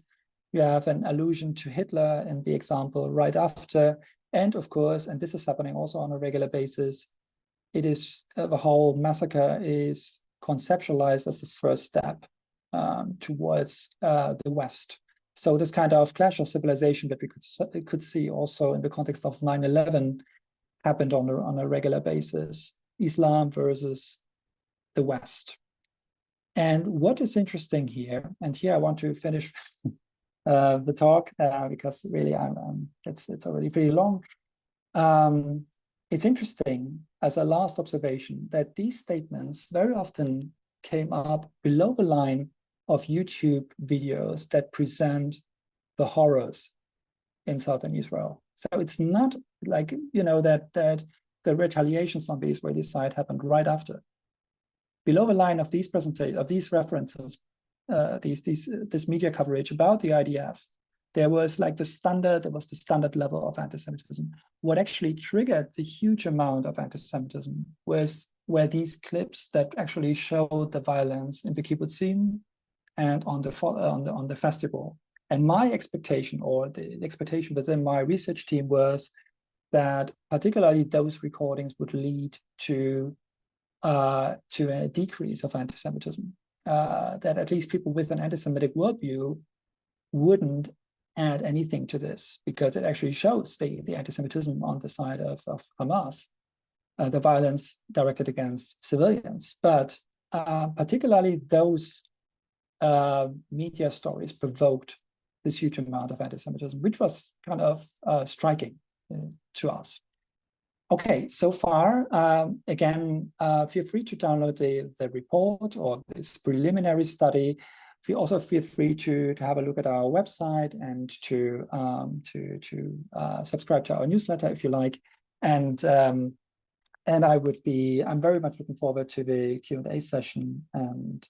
You have an allusion to Hitler in the example right after. And of course, and this is happening also on a regular basis, it is the whole massacre is conceptualized as the first step towards the West. So this kind of clash of civilization that we could see also in the context of 9/11 happened on a regular basis. Islam versus the West. And what is interesting here, and here I want to finish the talk because really it's already pretty long. It's interesting as a last observation that these statements very often came up below the line of YouTube videos that present the horrors in southern Israel. So it's not like, that the retaliations on the Israeli side happened right after. Below the line of these references, this media coverage about the IDF, there was the standard level of anti-Semitism. What actually triggered the huge amount of anti-Semitism were these clips that actually showed the violence in the kibbutzim and on the festival. And my expectation, or the expectation within my research team, was that particularly those recordings would lead to a decrease of anti-Semitism, that at least people with an anti-Semitic worldview wouldn't add anything to this, because it actually shows the anti-Semitism on the side of Hamas, the violence directed against civilians. But particularly those media stories provoked this huge amount of anti-Semitism, which was kind of striking to us. Okay, so far, again, feel free to download the report or this preliminary study. Also feel free to have a look at our website and to subscribe to our newsletter if you like. And I'm very much looking forward to the Q&A session, and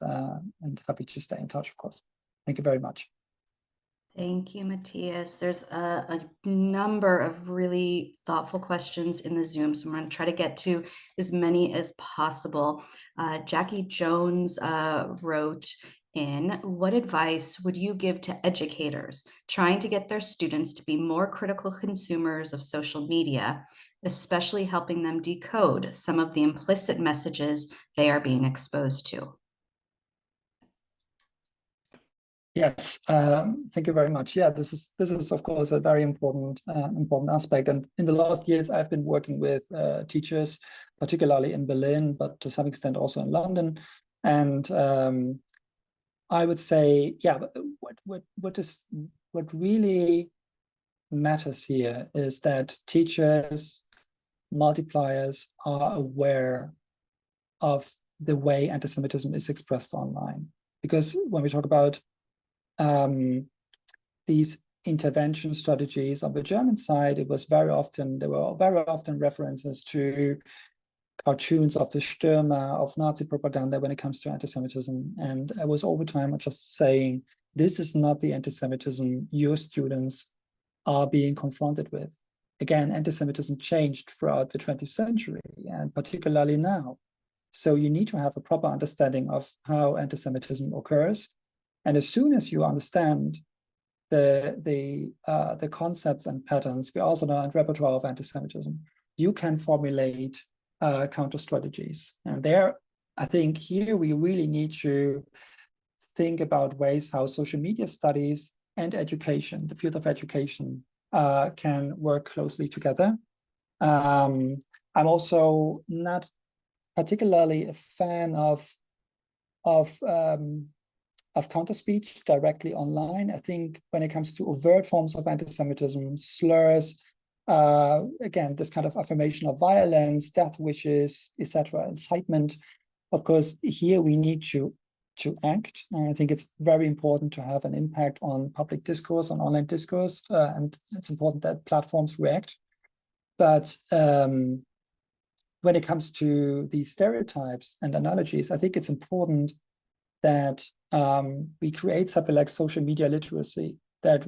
happy to stay in touch, of course. Thank you very much. Thank you, Matthias. There's a number of really thoughtful questions in the Zoom, so I'm going to try to get to as many as possible. Jackie Jones wrote in, what advice would you give to educators trying to get their students to be more critical consumers of social media, especially helping them decode some of the implicit messages they are being exposed to? Yes, thank you very much. Yeah, this is of course a very important aspect. And in the last years, I've been working with teachers, particularly in Berlin, but to some extent also in London. And I would say, yeah, what really matters here is that teachers, multipliers are aware of the way anti-Semitism is expressed online. Because when we talk about these intervention strategies on the German side, there were very often references to cartoons of the Stürmer, of Nazi propaganda when it comes to anti-Semitism. And I was all the time just saying, this is not the anti-Semitism your students are being confronted with. Again, anti-Semitism changed throughout the 20th century, and particularly now. So you need to have a proper understanding of how anti-Semitism occurs. And as soon as you understand the concepts and patterns, we also know and repertoire of anti-Semitism, you can formulate counter strategies. And there, I think here we really need to think about ways how social media studies and education, the field of education, can work closely together. I'm also not particularly a fan of counter speech directly online. I think when it comes to overt forms of anti-Semitism, slurs, again, this kind of affirmation of violence, death wishes, etc., incitement, of course, here we need to act. And I think it's very important to have an impact on public discourse, on online discourse, and it's important that platforms react. But when it comes to these stereotypes and analogies, I think it's important that we create something like social media literacy, that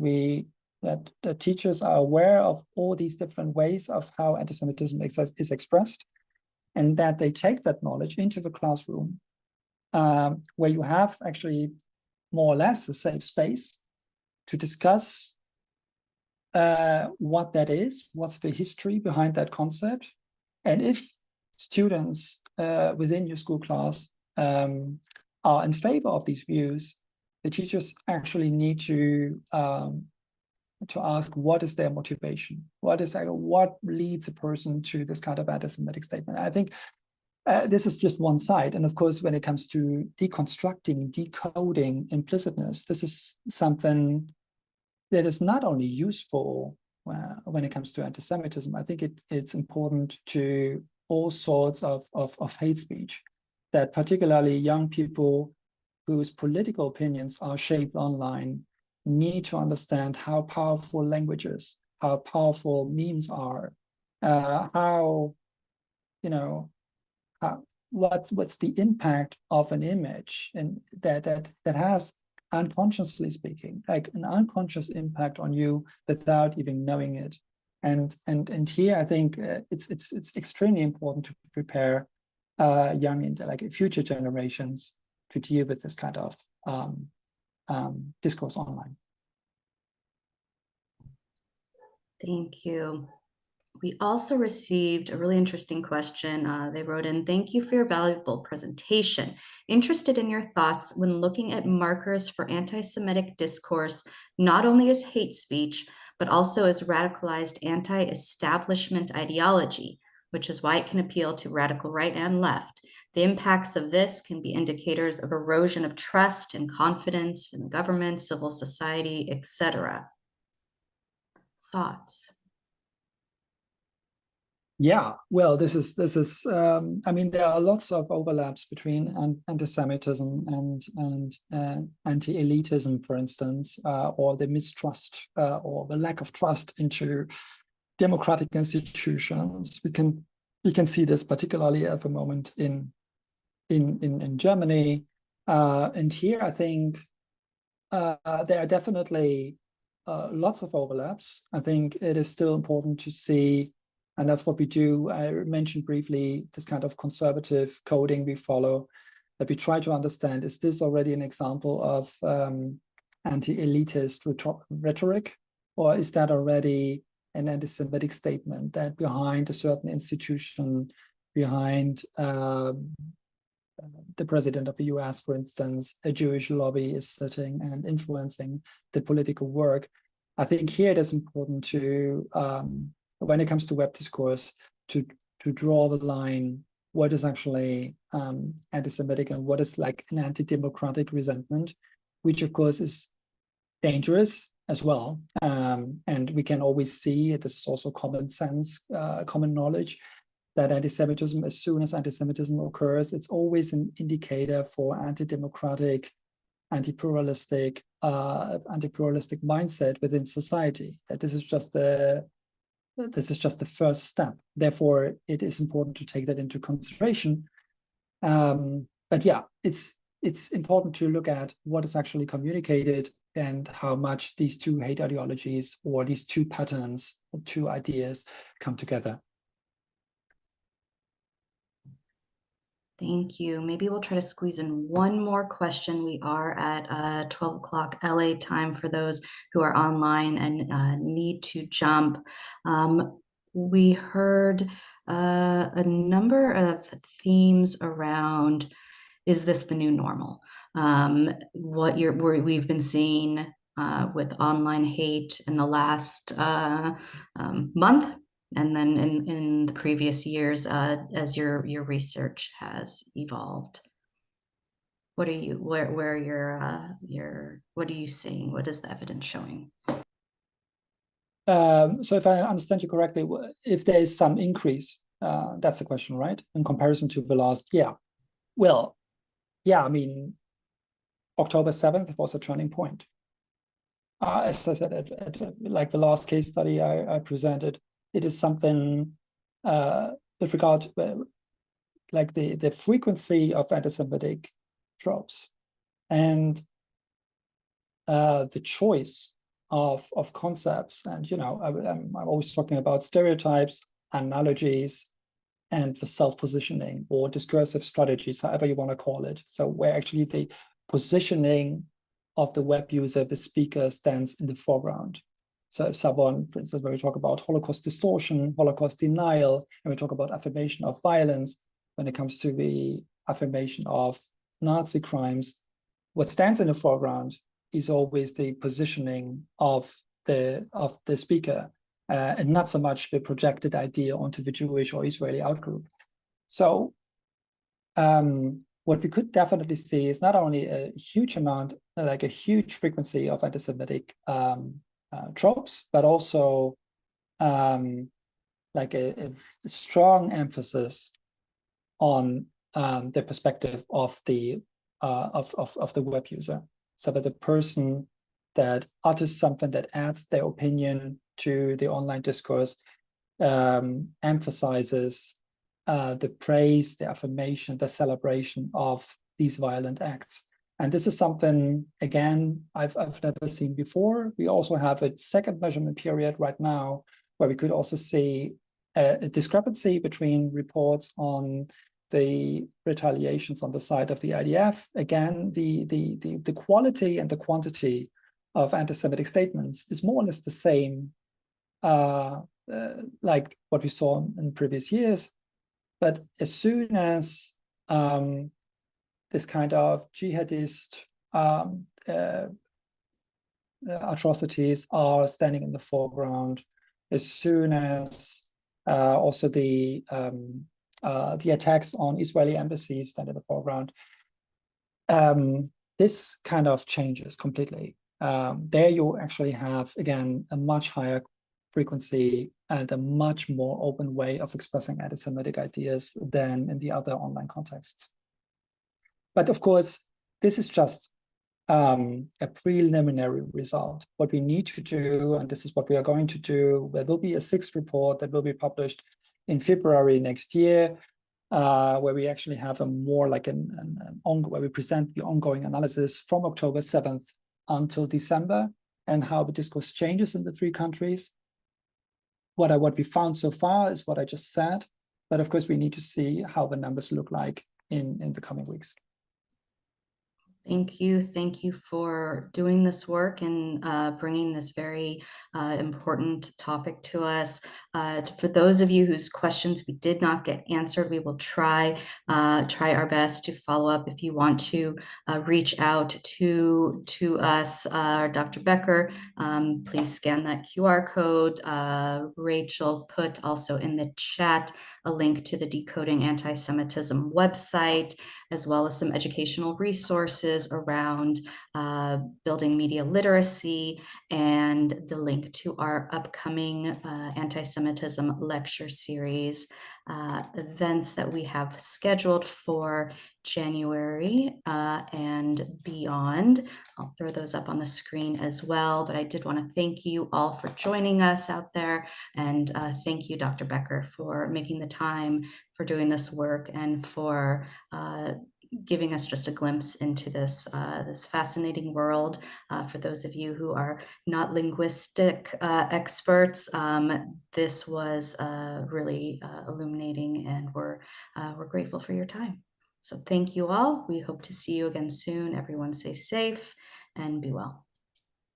teachers are aware of all these different ways of how anti-Semitism is expressed, and that they take that knowledge into the classroom, where you have actually more or less a safe space to discuss what that is, what's the history behind that concept. And if students within your school class are in favor of these views, the teachers actually need to ask, what is their motivation? What leads a person to this kind of anti-Semitic statement? I think this is just one side. And of course, when it comes to deconstructing, decoding implicitness, this is something that is not only useful when it comes to anti-Semitism. I think it's important to all sorts of hate speech, that particularly young people whose political opinions are shaped online need to understand how powerful language is, how powerful memes are, what's the impact of an image, and that has, unconsciously speaking, like an unconscious impact on you without even knowing it. And here I think it's extremely important to prepare young, like future generations, to deal with this kind of discourse online. Thank you. We also received a really interesting question. They wrote in, thank you for your valuable presentation. Interested in your thoughts when looking at markers for anti-Semitic discourse, not only as hate speech, but also as radicalized anti-establishment ideology, which is why it can appeal to radical right and left. The impacts of this can be indicators of erosion of trust and confidence in government, civil society, etc. Thoughts? Yeah, well, this is. I mean, there are lots of overlaps between anti-Semitism and anti-elitism, for instance, or the mistrust or the lack of trust into democratic institutions. We can see this particularly at the moment in Germany, and here I think there are definitely lots of overlaps. I think it is still important to see, and that's what we do. I mentioned briefly this kind of conservative coding we follow, that we try to understand, is this already an example of anti-elitist rhetoric, or is that already an anti-Semitic statement that behind a certain institution, behind the president of the US, for instance, a Jewish lobby is sitting and influencing the political work? I think here it is important to, when it comes to web discourse, to draw the line, what is actually anti-Semitic and what is like an anti-democratic resentment, which of course is dangerous as well. And we can always see, this is also common sense, common knowledge, that anti-Semitism, as soon as anti-Semitism occurs, it's always an indicator for anti-democratic, anti-pluralistic mindset within society. That this is just the first step. Therefore, it is important to take that into consideration. But yeah, it's important to look at what is actually communicated and how much these two hate ideologies or these two patterns, two ideas come together. Thank you. Maybe we'll try to squeeze in one more question. We are at 12 o'clock LA time for those who are online and need to jump. We heard a number of themes around, is this the new normal? We've been seeing with online hate in the last month, and then in the previous years as your research has evolved. What are you what are you seeing? What is the evidence showing? So if I understand you correctly, if there is some increase, that's the question, right? In comparison to the last year. Well, yeah, I mean, October 7th was a turning point. As I said, like the last case study I presented, it is something with regard to like the frequency of anti-Semitic tropes and the choice of concepts. And, you know, I'm always talking about stereotypes, analogies, and the self-positioning or discursive strategies, however you want to call it. So where actually the positioning of the web user, the speaker, stands in the foreground. So if someone, for instance, when we talk about Holocaust distortion, Holocaust denial, and we talk about affirmation of violence, when it comes to the affirmation of Nazi crimes, what stands in the foreground is always the positioning of the speaker, and not so much the projected idea onto the Jewish or Israeli outgroup. So what we could definitely see is not only a huge amount, like a huge frequency of anti-Semitic tropes, but also like a strong emphasis on the perspective of the web user. So that the person that utters something that adds their opinion to the online discourse emphasizes the praise, the affirmation, the celebration of these violent acts. And this is something, again, I've never seen before. We also have a second measurement period right now where we could also see a discrepancy between reports on the retaliations on the side of the IDF. Again, the quality and the quantity of anti-Semitic statements is more or less the same like what we saw in previous years. But as soon as this kind of jihadist atrocities are standing in the foreground, as soon as also the attacks on Israeli embassies stand in the foreground, this kind of changes completely. There you actually have, again, a much higher frequency and a much more open way of expressing anti-Semitic ideas than in the other online contexts. But of course, this is just a preliminary result. What we need to do, and this is what we are going to do, there will be a sixth report that will be published in February next year, where we actually have a more like where we present the ongoing analysis from October 7th until December. and how the discourse changes in the three countries. What we found so far is what I just said, but of course we need to see how the numbers look like in the coming weeks. Thank you for doing this work and bringing this very important topic to us. For those of you whose questions we did not get answered, we will try our best to follow up. If you want to reach out to us, Dr. Becker, please scan that QR code. Rachel put also in the chat a link to the Decoding Antisemitism website, as well as some educational resources around building media literacy, and the link to our upcoming Antisemitism Lecture Series events that we have scheduled for January and beyond. I'll throw those up on the screen as well, but I did want to thank you all for joining us out there, and thank you, Dr. Becker, for making the time, for doing this work, and for giving us just a glimpse into this this fascinating world. For those of you who are not linguistic experts, this was really illuminating, and we're grateful for your time. So thank you all. We hope to see you again soon. Everyone stay safe and be well.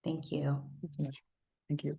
Thank you. Thank you.